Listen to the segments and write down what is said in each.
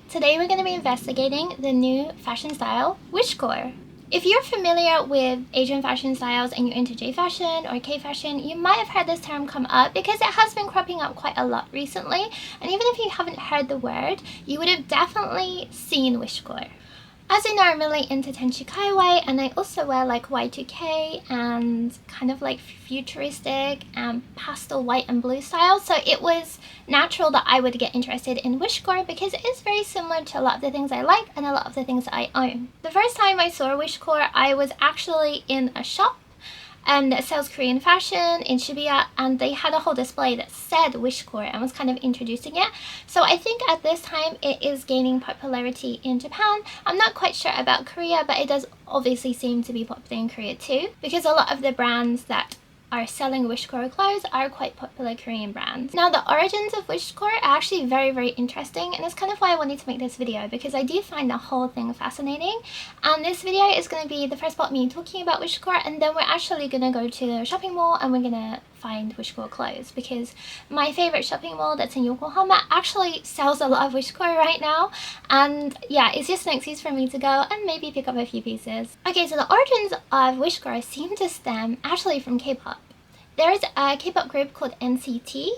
Today we're going to be investigating the new fashion style, Wishcore. If you're familiar with Asian fashion styles and you're into J fashion or K fashion, you might have heard this term come up because it has been cropping up quite a lot recently, and even if you haven't heard the word, you would have definitely seen Wishcore. As you know, I'm really into Tenchi Kawaii, and I also wear like Y2K and kind of like futuristic and pastel white and blue style, so it was natural that I would get interested in Wishcore because it is very similar to a lot of the things I like and a lot of the things that I own. The first time I saw Wishcore, I was actually in a shop that sells Korean fashion in Shibuya, and they had a whole display that said Wishcore and was kind of introducing it. So I think at this time it is gaining popularity in Japan. I'm not quite sure about Korea, but it does obviously seem to be popular in Korea too, because a lot of the brands that are selling Wishcore clothes are quite popular Korean brands. Now, the origins of Wishcore are actually very interesting, and it's kind of why I wanted to make this video, because I do find the whole thing fascinating. And this video is going to be the first part me talking about Wishcore, and then we're actually going to go to the shopping mall and we're going to find Wishcore clothes, because my favorite shopping mall that's in Yokohama actually sells a lot of Wishcore right now, and yeah, it's just an excuse for me to go and maybe pick up a few pieces. Okay, so the origins of Wishcore seem to stem actually from K-pop. There's a K-pop group called NCT.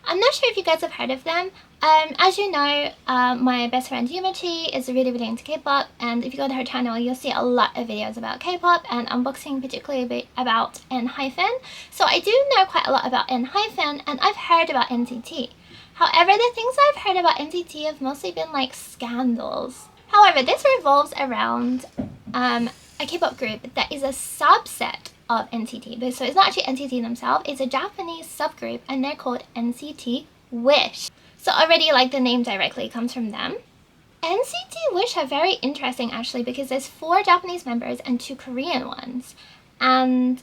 I'm not sure if you guys have heard of them. As you know, my best friend Yumichi is really into K-pop, and if you go to her channel, you'll see a lot of videos about K-pop and unboxing, particularly about ENHYPEN. So I do know quite a lot about ENHYPEN, and I've heard about NCT. However, the things I've heard about NCT have mostly been like scandals. However, this revolves around a K-pop group that is a subset of NCT. So it's not actually NCT themselves, it's a Japanese subgroup, and they're called NCT Wish. So already like the name directly comes from them. NCT Wish are very interesting actually, because there's 4 Japanese members and 2 Korean ones. And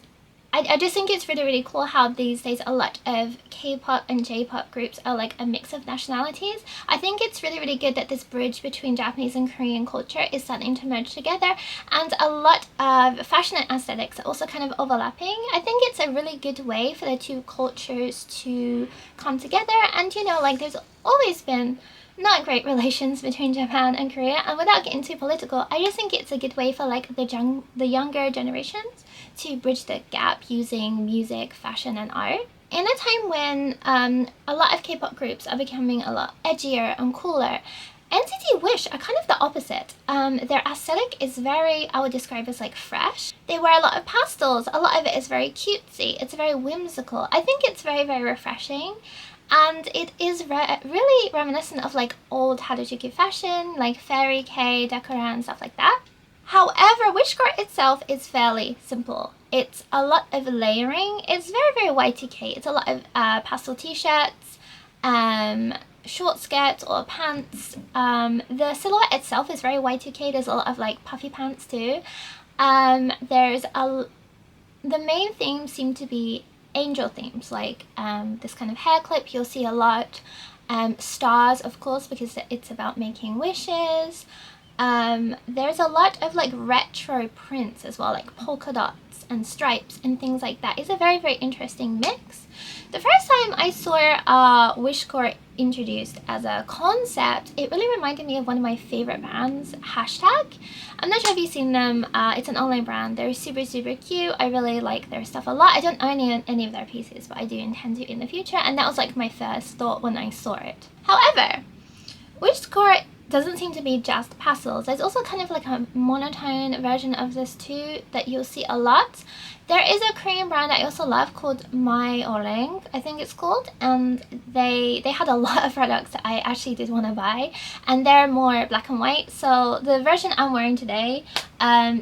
I just think it's really cool how these days a lot of K-pop and J-pop groups are like a mix of nationalities. I think it's really good that this bridge between Japanese and Korean culture is starting to merge together, and a lot of fashion and aesthetics are also kind of overlapping. I think it's a really good way for the two cultures to come together, and you know, like there's always been not great relations between Japan and Korea, and without getting too political, I just think it's a good way for like the younger generations to bridge the gap using music, fashion and art. In a time when a lot of K-pop groups are becoming a lot edgier and cooler, NCT Wish are kind of the opposite. Their aesthetic is very, I would describe as like fresh. They wear a lot of pastels, a lot of it is very cutesy, it's very whimsical. I think it's very refreshing. And it is really reminiscent of like old Harajuku fashion, like Fairy K, Detour and stuff like that. However, Wishcore itself is fairly simple. It's a lot of layering. It's very Y2K. It's a lot of pastel t-shirts, short skirts or pants. The silhouette itself is very Y2K. There's a lot of like puffy pants too. The main themes seem to be angel themes, like this kind of hair clip you'll see a lot, stars of course because it's about making wishes. There's a lot of like retro prints as well, like polka dots and stripes and things like that. It's a very interesting mix. The first time I saw Wishcore introduced as a concept, it really reminded me of one of my favorite bands, Hashtag. I'm not sure if you've seen them. It's an online brand. They're super cute. I really like their stuff a lot. I don't own any of their pieces, but I do intend to in the future, and that was like my first thought when I saw it. However, Wishcore doesn't seem to be just pastels. There's also kind of like a monotone version of this too that you'll see a lot. There is a Korean brand I also love called Myorang, I think it's called, and they had a lot of products that I actually did want to buy, and they're more black and white. So the version I'm wearing today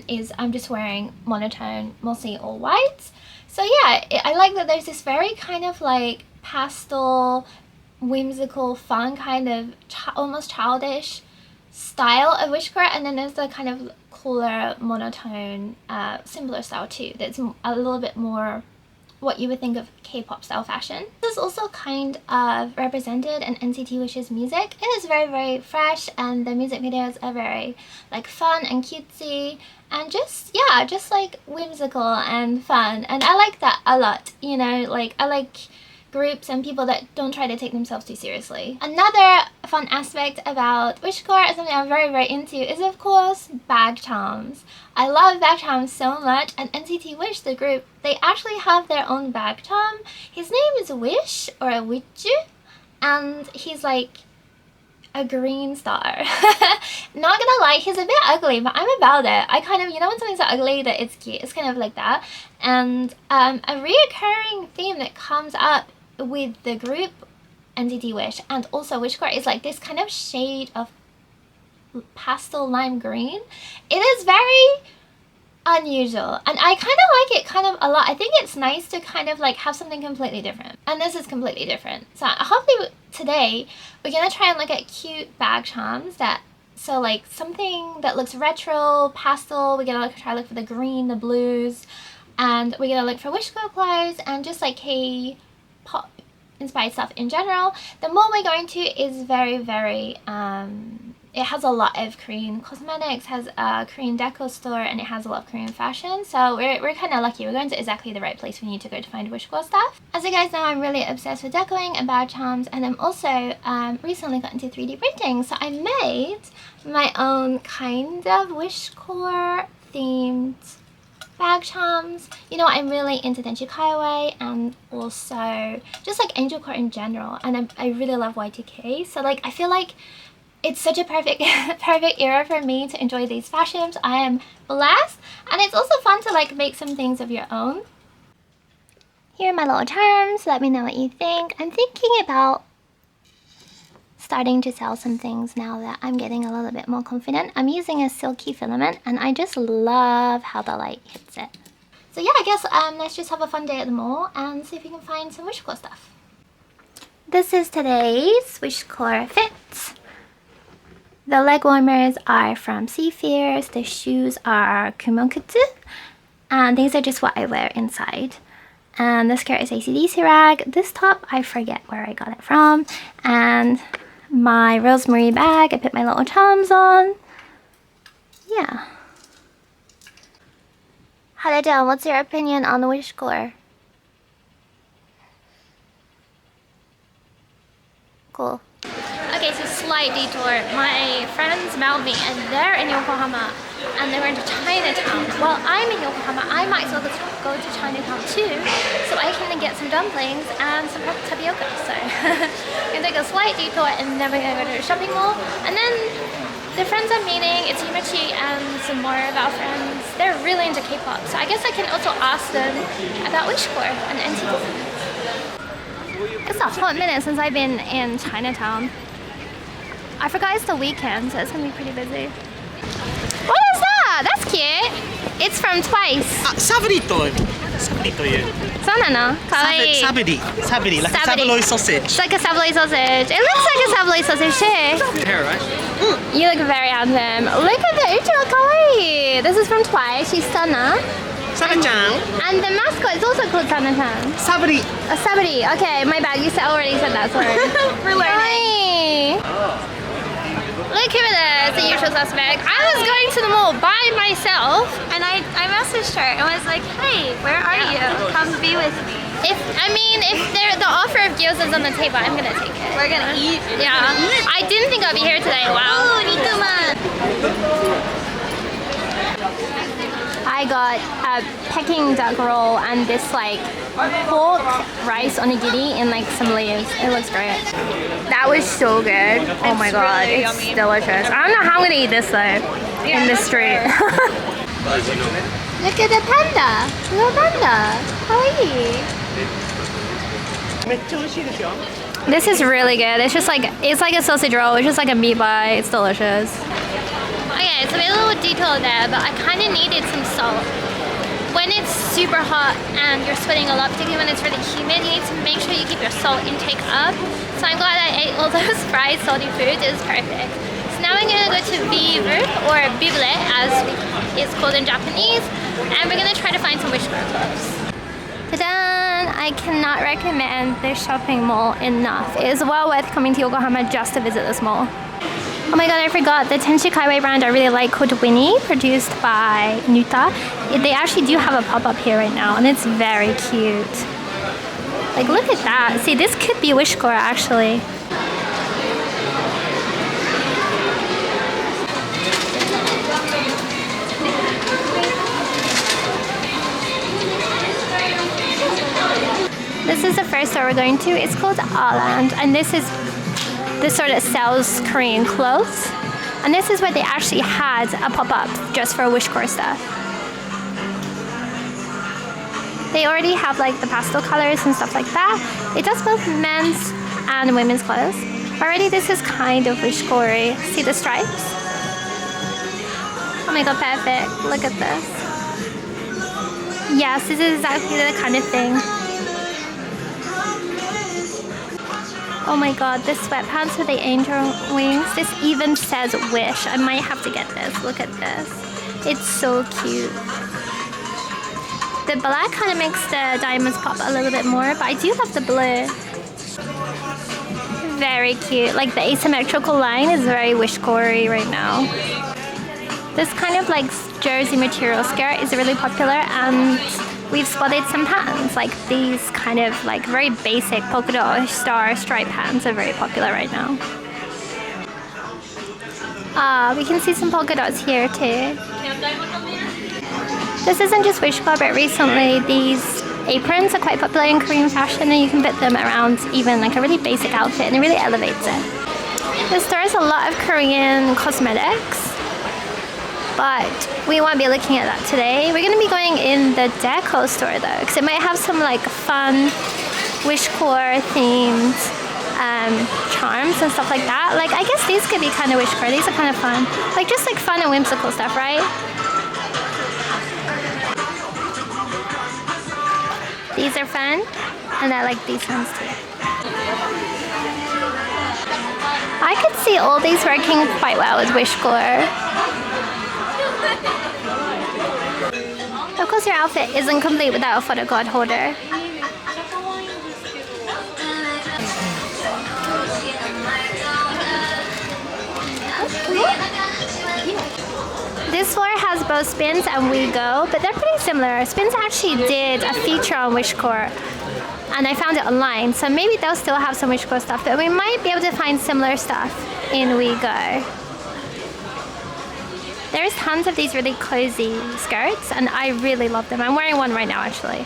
is I'm just wearing monotone, mostly all white. So yeah, I like that there's this very kind of like pastel, whimsical, fun kind of almost childish style of Wishcore, and then there's the kind of cooler, monotone, simpler style too that's a little bit more what you would think of K-pop style fashion. This is also kind of represented in NCT Wish's music. It is very fresh, and the music videos are very like fun and cutesy and just like whimsical and fun, and I like that a lot. You know, like I like groups and people that don't try to take themselves too seriously. Another fun aspect about Wishcore, and something I'm very, very into, is of course bag charms. I love bag charms so much, and NCT Wish, the group, they actually have their own bag charm. His name is Wish, or Witch, and he's like a green star. Not gonna lie, he's a bit ugly, but I'm about it. I kind of, you know when something's so ugly that it's cute, it's kind of like that. And a reoccurring theme that comes up with the group NCT Wish and also Wishcore is like this kind of shade of pastel lime green. It is very unusual, and I kind of like it kind of a lot. I think it's nice to kind of like have something completely different, and this is completely different. So hopefully today we're gonna try and look at cute bag charms that, so like something that looks retro, pastel. We're gonna try to look for the green, the blues, and we're gonna look for Wishcore clothes and just like K-pop inspired stuff in general. The mall we're going to is very, very it has a lot of Korean cosmetics, has a Korean deco store, and it has a lot of Korean fashion. So we're kind of lucky. We're going to exactly the right place we need to go to find Wishcore stuff. As you guys know, I'm really obsessed with decoing and bag charms, and I'm also recently got into 3D printing. So I made my own kind of Wishcore themed bag charms. You know, I'm really into Kawaii and also just like angelcore in general, and I really love Y2K. So like I feel like it's such a perfect era for me to enjoy these fashions. I am blessed, and it's also fun to like make some things of your own. Here are my little charms. Let me know what you think. I'm thinking about starting to sell some things now that I'm getting a little bit more confident. I'm using a silky filament, and I just love how the light hits it. So yeah, I guess let's just have a fun day at the mall and see if we can find some Wishcore stuff. This is today's Wishcore fit. The leg warmers are from Seafairs, the shoes are Kumonkutsu, and these are just what I wear inside. And the skirt is AC/DC rag. This top, I forget where I got it from. And my rosemary bag, I put my little charms on. Yeah. Hada-chan, what's your opinion on the Wishcore? Cool. Okay, so slight detour. My friends mailed me, and they're in Yokohama, and they went to Chinatown. While I'm in Yokohama, I might as well go to Chinatown too, so I can get some dumplings and some tapioca. So I'm gonna take a slight detour, and then we're gonna go to the shopping mall. And then the friends I'm meeting, it's Yumachi and some more of our friends. They're really into K-pop, so I guess I can also ask them about Wishcore and NCT. It's a hot minute since I've been in Chinatown. I forgot it's the weekend, so it's gonna be pretty busy. What is that? That's cute. It's from Twice. Saburi to you. そうなの? Kawaii. Saburi, like a tabloid sausage. It's like a tabloid sausage. It looks like a tabloid sausage too. Hair, right? You look very handsome. Look at the Uchiwa Kawaii. This is from Twice. She's Sana. Saburi-chan. And the mascot is also called Sana-chan. Saburi. Saburi. Okay, my bad. You already said that word. We're learning. Look at this, the usual suspect. I was going to the mall by myself, and I messaged her and was like, hey, where are you? Come be with me. If the offer of gyoza is on the table, I'm gonna take it. We're gonna eat. Yeah. I didn't think I'd be here today. Wow. I got a Peking duck roll and this like pork rice onigiri in like some leaves. It looks great. That was so good. Oh my god, really it's yummy. Delicious. I don't know how I'm gonna eat this though in the street. Look at the panda. Little panda. Kawaii. This is really good. It's like a sausage roll. It's just like a meat pie. It's delicious. Okay, so we had a little detour there, but I kind of needed some salt. When it's super hot and you're sweating a lot, particularly when it's really humid, you need to make sure you keep your salt intake up. So I'm glad I ate all those fried salty foods. It was perfect. So now we're gonna go to Vivre, or Vivre as it's called in Japanese, and we're gonna try to find some Wishcore clothes. Ta-da! I cannot recommend this shopping mall enough. It is well worth coming to Yokohama just to visit this mall. Oh my god, I forgot, the Tenshi Kawaii brand I really like called Winnie, produced by Nuta. They actually do have a pop-up here right now, and it's very cute. Like, look at that. See, this could be Wishcore actually. This is the first store we're going to. It's called Aland, and this store that sells Korean clothes. And this is where they actually had a pop-up just for Wishcore stuff. They already have like the pastel colors and stuff like that. It does both men's and women's clothes. Already this is kind of Wishcore. See the stripes? Oh my god, perfect. Look at this. Yes, this is exactly the kind of thing. Oh my god, this sweatpants with the angel wings. This even says Wish. I might have to get this. Look at this. It's so cute. The black kind of makes the diamonds pop a little bit more, but I do love the blue. Very cute. Like the asymmetrical line is very Wishcore right now. This kind of like jersey material skirt is really popular, and we've spotted some pants. Like these kind of like very basic polka dot star stripe pants are very popular right now. We can see some polka dots here too. This isn't just Wishcore, but recently these aprons are quite popular in Korean fashion, and you can fit them around even like a really basic outfit, and it really elevates it. The store has a lot of Korean cosmetics, but we won't be looking at that today. We're going to be going in the deco store though, because it might have some like fun Wishcore themed charms and stuff like that. Like I guess these could be kind of Wishcore. These are kind of fun. Like just like fun and whimsical stuff, right? These are fun, and I like these ones too. I could see all these working quite well with Wishcore. Of course, your outfit isn't complete without a photo card holder. This floor has both Spins and We Go, but they're pretty similar. Spins actually did a feature on Wishcore, and I found it online, so maybe they'll still have some Wishcore stuff, but we might be able to find similar stuff in We Go. There's tons of these really cozy skirts, and I really love them. I'm wearing one right now, actually.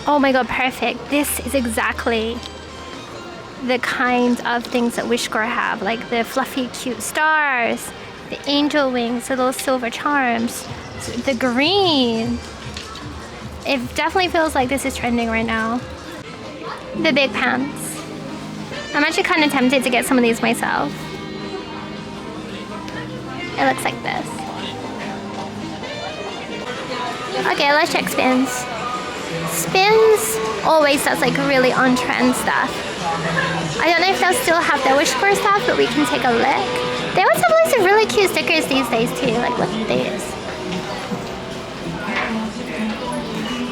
Oh my god, perfect. This is exactly the kind of things that Wishcore have, like the fluffy, cute stars, the angel wings, the little silver charms, the green. It definitely feels like this is trending right now. The big pants. I'm actually kind of tempted to get some of these myself. It looks like this. Okay, let's check Spins. Spins always does like really on-trend stuff. I don't know if they'll still have their Wishcore stuff, but we can take a look. They always have lots of really cute stickers these days too. Like, look at this.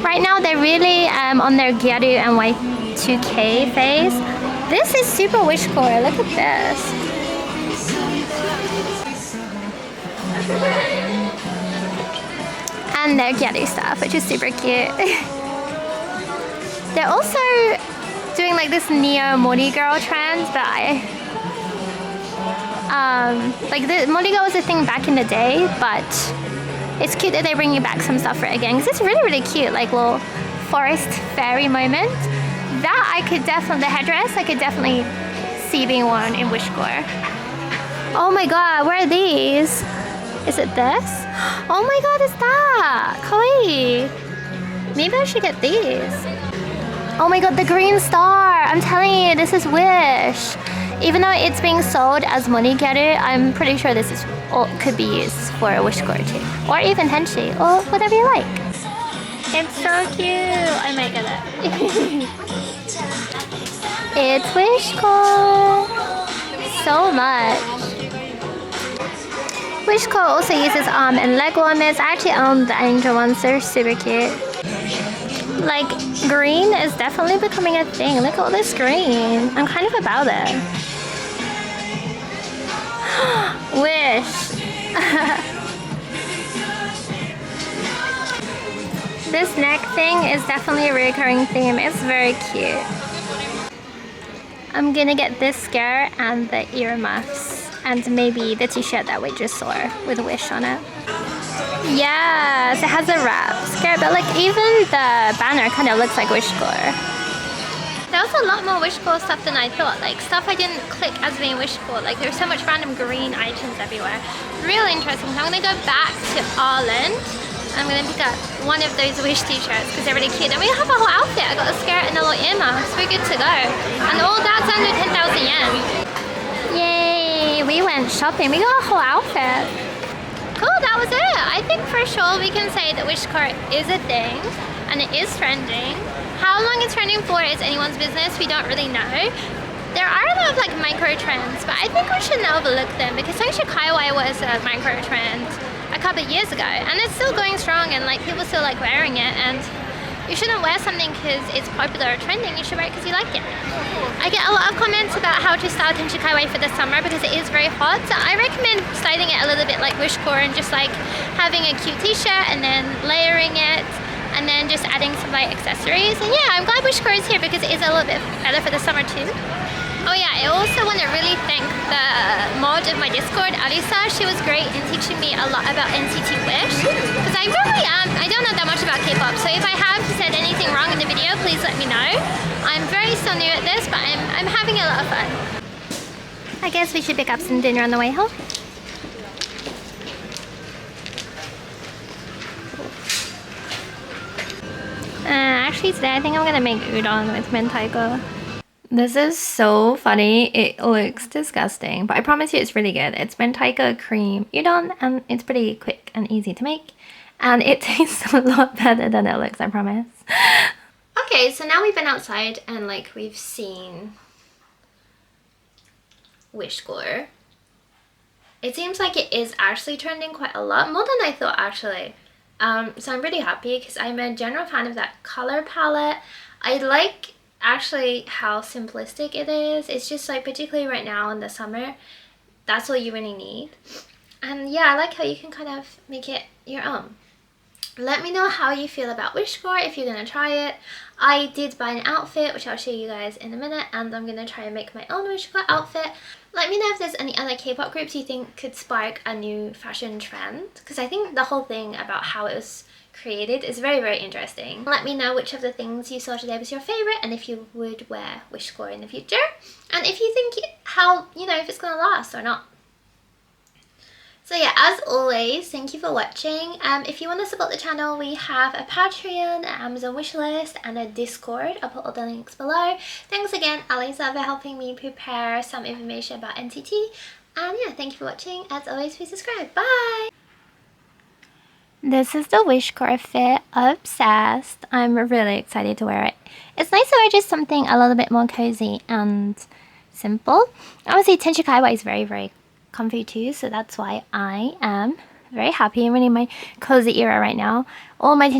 Right now, they're really on their Gyaru and Y2K phase. This is super Wishcore. Look at this. And their Gyaru stuff, which is super cute. They're also doing like this neo Mori girl trend, but like the Mori girl was a thing back in the day, but it's cute that they're bringing back some stuff for it again, because it's really, really cute, like little forest fairy moment. That I could definitely, the headdress, I could definitely see being worn in Wishcore. Oh my god, where are these? Is it this? Oh my god, it's that! Kawaii! Maybe I should get these. Oh my god, the green star! I'm telling you, this is Wish! Even though it's being sold as monigyaru, I'm pretty sure this is could be used for a Wishcore too. Or even Henshi, or whatever you like. It's so cute! I might get it. It's Wishcore! So much. Wishcore also uses arm and leg warmers. I actually own the angel ones, they're super cute. Like, green is definitely becoming a thing. Look at all this green. I'm kind of about it. Wish. This neck thing is definitely a recurring theme. It's very cute. I'm gonna get this skirt and the earmuffs and maybe the t-shirt that we just saw with Wish on it. Yes, it has a wrap skirt, but like even the banner kind of looks like Wishcore. There was a lot more Wishcore stuff than I thought, like stuff I didn't click as being Wishcore. Like there's so much random green items everywhere. Really interesting. So I'm gonna go back to Ireland. I'm gonna pick up one of those Wish t-shirts because they're really cute. And we have a whole outfit. I got a skirt and a little earmuffs. We're good to go. And all that's under 10,000 yen. Yay! We went shopping. We got a whole outfit. Cool, that was it. I think for sure we can say that Wishcore is a thing and it is trending. How long it's trending for is anyone's business. We don't really know. There are a lot of like micro trends, but I think we shouldn't overlook them because Kawaii was a micro trend a couple of years ago and it's still going strong and like people still like wearing it, and you shouldn't wear something because it's popular or trending. You should wear it because you like it. I get a lot of comments about how to style Kawaii for the summer because it is very hot. So I recommend styling it a little bit like Wishcore and just like having a cute t-shirt and then layering it and then just adding some light accessories. And yeah, I'm glad Wishcore is here because it is a little bit better for the summer too. Oh yeah, I also want to really thank the mod of my Discord, Arisa. She was great in teaching me a lot about NCT Wish because I don't know that much about K-pop, so if I have said anything wrong in the video, please let me know. I'm very still new at this, but I'm having a lot of fun. I guess we should pick up some dinner on the way home. Actually today I think I'm gonna make udon with mentaiko. This is so funny. It looks disgusting, but I promise you it's really good. It's mentaiko cream udon and it's pretty quick and easy to make. And it tastes a lot better than it looks, I promise. Okay, so now we've been outside and like we've seen Wishcore. It seems like it is actually trending quite a lot, more than I thought actually. So I'm really happy because I'm a general fan of that color palette. I like actually how simplistic it is. It's just like particularly right now in the summer, that's all you really need. And yeah, I like how you can kind of make it your own. Let me know how you feel about Wishcore if you're gonna try it. I did buy an outfit which I'll show you guys in a minute, and I'm gonna try and make my own Wishcore outfit. Let me know if there's any other K-pop groups you think could spark a new fashion trend, because I think the whole thing about how it was created is very, very interesting. Let me know which of the things you saw today was your favorite and if you would wear Wishcore in the future, and if you think if it's gonna last or not. So yeah, as always, thank you for watching. If you want to support the channel, we have a Patreon, an Amazon wishlist, and a Discord. I'll put all the links below. Thanks again, Alisa, for helping me prepare some information about NCT. And yeah, thank you for watching. As always, please subscribe. Bye! This is the Wishcore fit. Obsessed. I'm really excited to wear it. It's nice to wear just something a little bit more cozy and simple. Obviously, Kawaii is very, very comfy too, so that's why I am very happy. I'm really in my cozy era right now. All my